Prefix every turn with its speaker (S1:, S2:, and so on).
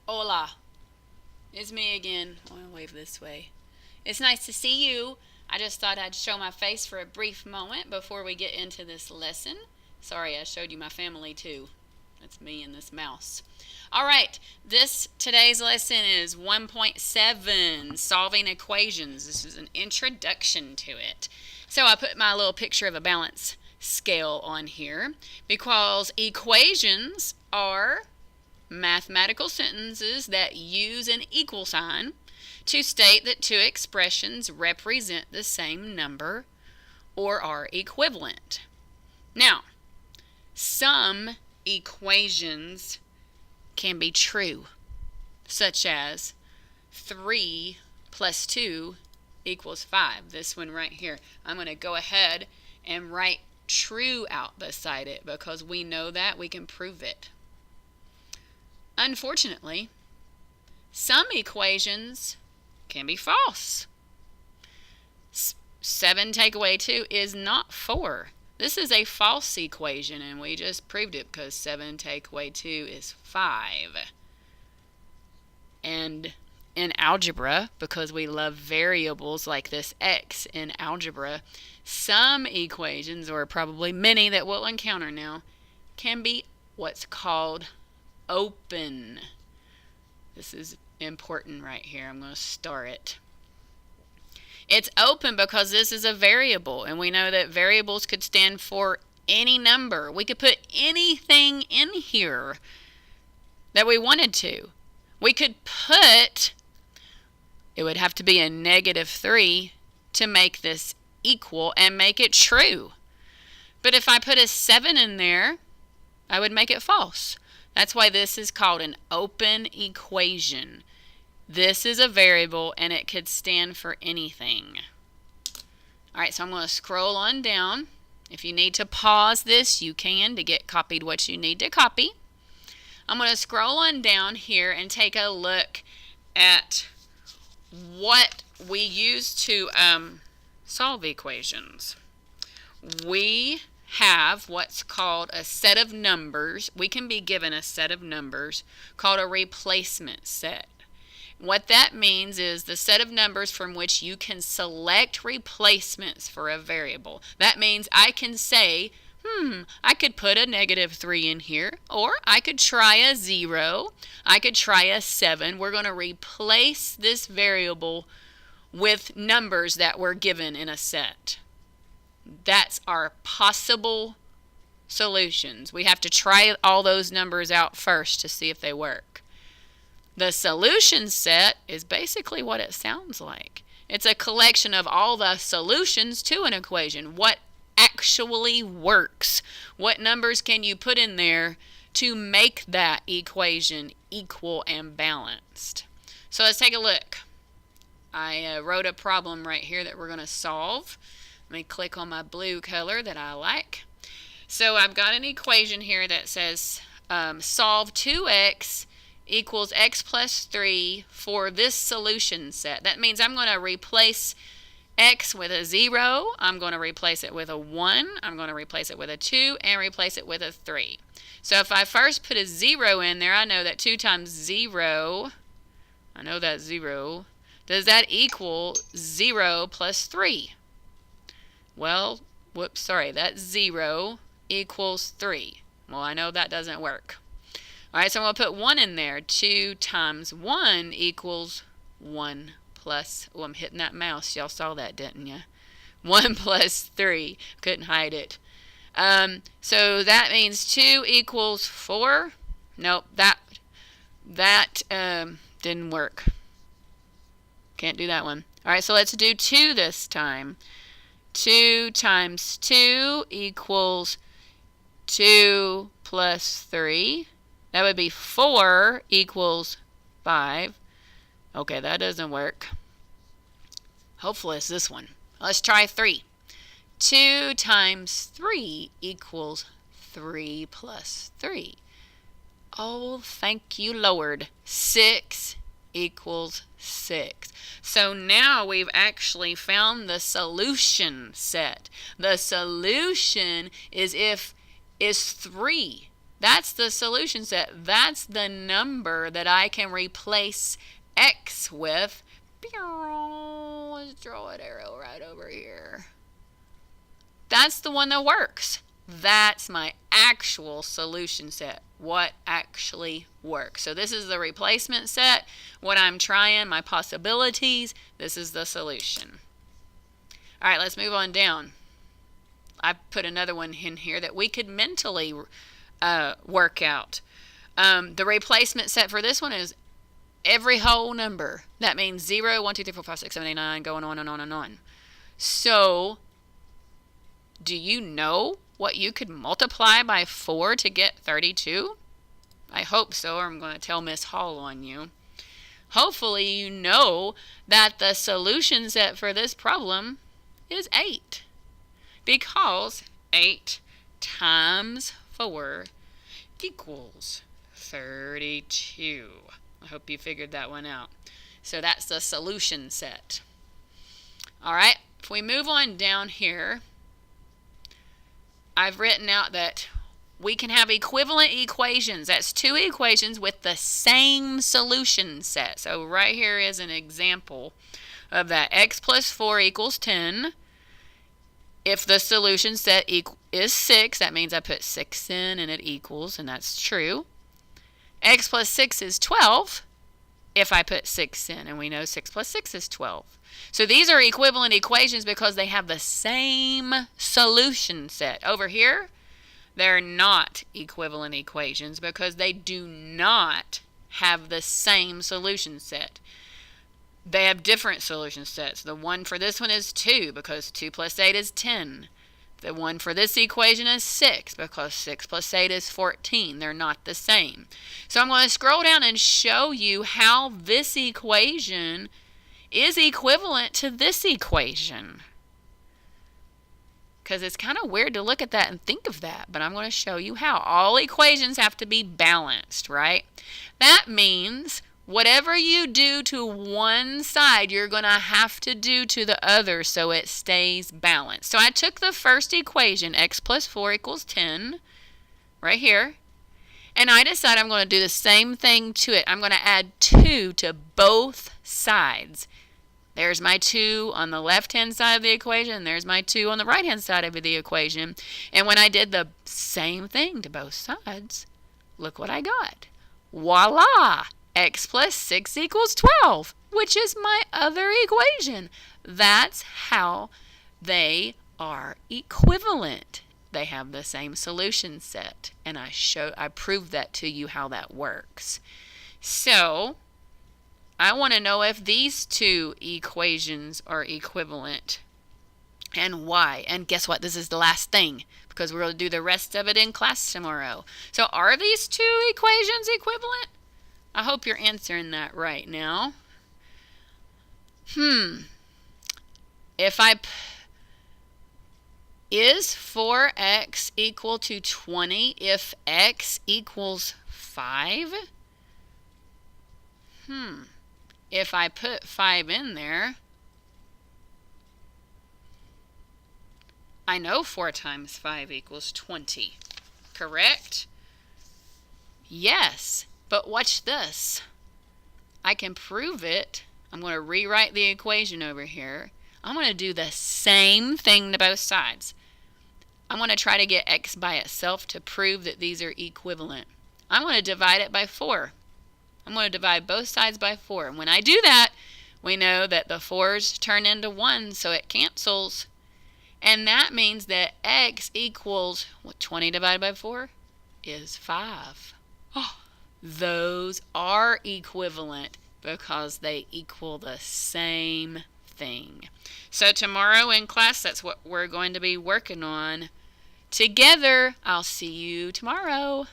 S1: Hola, it's me again. I want to wave this way. It's nice to see you. I just thought I'd show my face for a brief moment before we get into this lesson. Sorry, I showed you my family too. That's me and this mouse. All right, today's lesson is 1.7, solving equations. This is an introduction to it. So I put my little picture of a balance scale on here because equations are mathematical sentences that use an equal sign to state that two expressions represent the same number or are equivalent. Now, some equations can be true, such as 3 plus 2 equals 5. This one right here. I'm going to go ahead and write true out beside it because we know that we can prove it. Unfortunately, some equations can be false. 7 take away 2 is not 4. This is a false equation, and we just proved it because 7 take away 2 is 5. And in algebra, because we love variables like this x in algebra, some equations, or probably many that we'll encounter now, can be what's called open. This is important right here. I'm going to star it. It's open because this is a variable, and we know that variables could stand for any number. We could put anything in here that we wanted to. We could put, it would have to be a -3 to make this equal and make it true. But if I put a 7 in there, I would make it false. That's why this is called an open equation. This is a variable and it could stand for anything. Alright, so I'm going to scroll on down. If you need to pause this, you can to get copied what you need to copy. I'm going to scroll on down here and take a look at what we use to solve equations. We have what's called a set of numbers. We can be given a set of numbers called a replacement set. What that means is the set of numbers from which you can select replacements for a variable. That means I can say, I could put a -3 in here, or I could try a 0, I could try a 7. We're going to replace this variable with numbers that were given in a set. That's our possible solutions. We have to try all those numbers out first to see if they work. The solution set is basically what it sounds like. It's a collection of all the solutions to an equation. What actually works? What numbers can you put in there to make that equation equal and balanced? So let's take a look. I wrote a problem right here that we're going to solve. Let me click on my blue color that I like. So I've got an equation here that says solve 2x equals x plus 3 for this solution set. That means I'm going to replace x with a 0. I'm going to replace it with a 1. I'm going to replace it with a 2 and replace it with a 3. So if I first put a 0 in there, I know that 2 times 0, I know that's 0. Does that equal 0 plus 3? Well, that's 0 equals 3. Well, I know that doesn't work. Alright, so I'm going to put 1 in there. 2 times 1 equals 1 plus, I'm hitting that mouse. Y'all saw that, didn't you? 1 plus 3. Couldn't hide it. So that means 2 equals 4. Nope, that didn't work. Can't do that one. Alright, so let's do 2 this time. 2 times 2 equals 2 plus 3. That would be 4 equals 5. Okay, that doesn't work. Hopefully it's this one. Let's try 3. 2 times 3 equals 3 plus 3. Oh, thank you, Lord. 6 equals 6. So now we've actually found the solution set. The solution is 3. That's the solution set. That's the number that I can replace x with. Let's draw an arrow right over here. That's the one that works. That's my actual solution set. What actually works. So this is the replacement set. What I'm trying, my possibilities. This is the solution. All right, let's move on down. I put another one in here that we could mentally work out. The replacement set for this one is every whole number. That means 0, 1, 2, 3, 4, 5, 6, 7, 8, 9, going on and on and on. So, do you know what you could multiply by 4 to get 32? I hope so, or I'm going to tell Miss Hall on you. Hopefully you know that the solution set for this problem is 8. Because 8 times 4 equals 32. I hope you figured that one out. So that's the solution set. All right, if we move on down here, I've written out that we can have equivalent equations. That's two equations with the same solution set. So right here is an example of that. X plus 4 equals 10. If the solution set is 6, that means I put 6 in and it equals, and that's true. X plus 6 is 12 if I put 6 in, and we know 6 plus 6 is 12. So these are equivalent equations because they have the same solution set. Over here, they're not equivalent equations because they do not have the same solution set. They have different solution sets. The one for this one is 2 because 2 plus 8 is 10. The one for this equation is 6 because 6 plus 8 is 14. They're not the same. So I'm going to scroll down and show you how this equation is equivalent to this equation. Because it's kind of weird to look at that and think of that, but I'm going to show you how. All equations have to be balanced, right? That means whatever you do to one side, you're going to have to do to the other so it stays balanced. So I took the first equation, x plus 4 equals 10, right here, and I decided I'm going to do the same thing to it. I'm going to add 2 to both sides. There's my 2 on the left-hand side of the equation. There's my 2 on the right-hand side of the equation. And when I did the same thing to both sides, look what I got. Voila! X plus 6 equals 12, which is my other equation. That's how they are equivalent. They have the same solution set. And I proved that to you how that works. So I want to know if these two equations are equivalent and why. And guess what? This is the last thing because we're going to do the rest of it in class tomorrow. So are these two equations equivalent? I hope you're answering that right now. Is 4x equal to 20 if x equals 5? If I put 5 in there, I know 4 times 5 equals 20, correct? Yes, but watch this. I can prove it. I'm going to rewrite the equation over here. I'm going to do the same thing to both sides. I'm going to try to get x by itself to prove that these are equivalent. I'm going to divide it by 4. I'm going to divide both sides by 4. And when I do that, we know that the 4's turn into 1, so it cancels. And that means that x equals, 20 divided by 4 is 5. Oh, those are equivalent because they equal the same thing. So tomorrow in class, that's what we're going to be working on together. I'll see you tomorrow.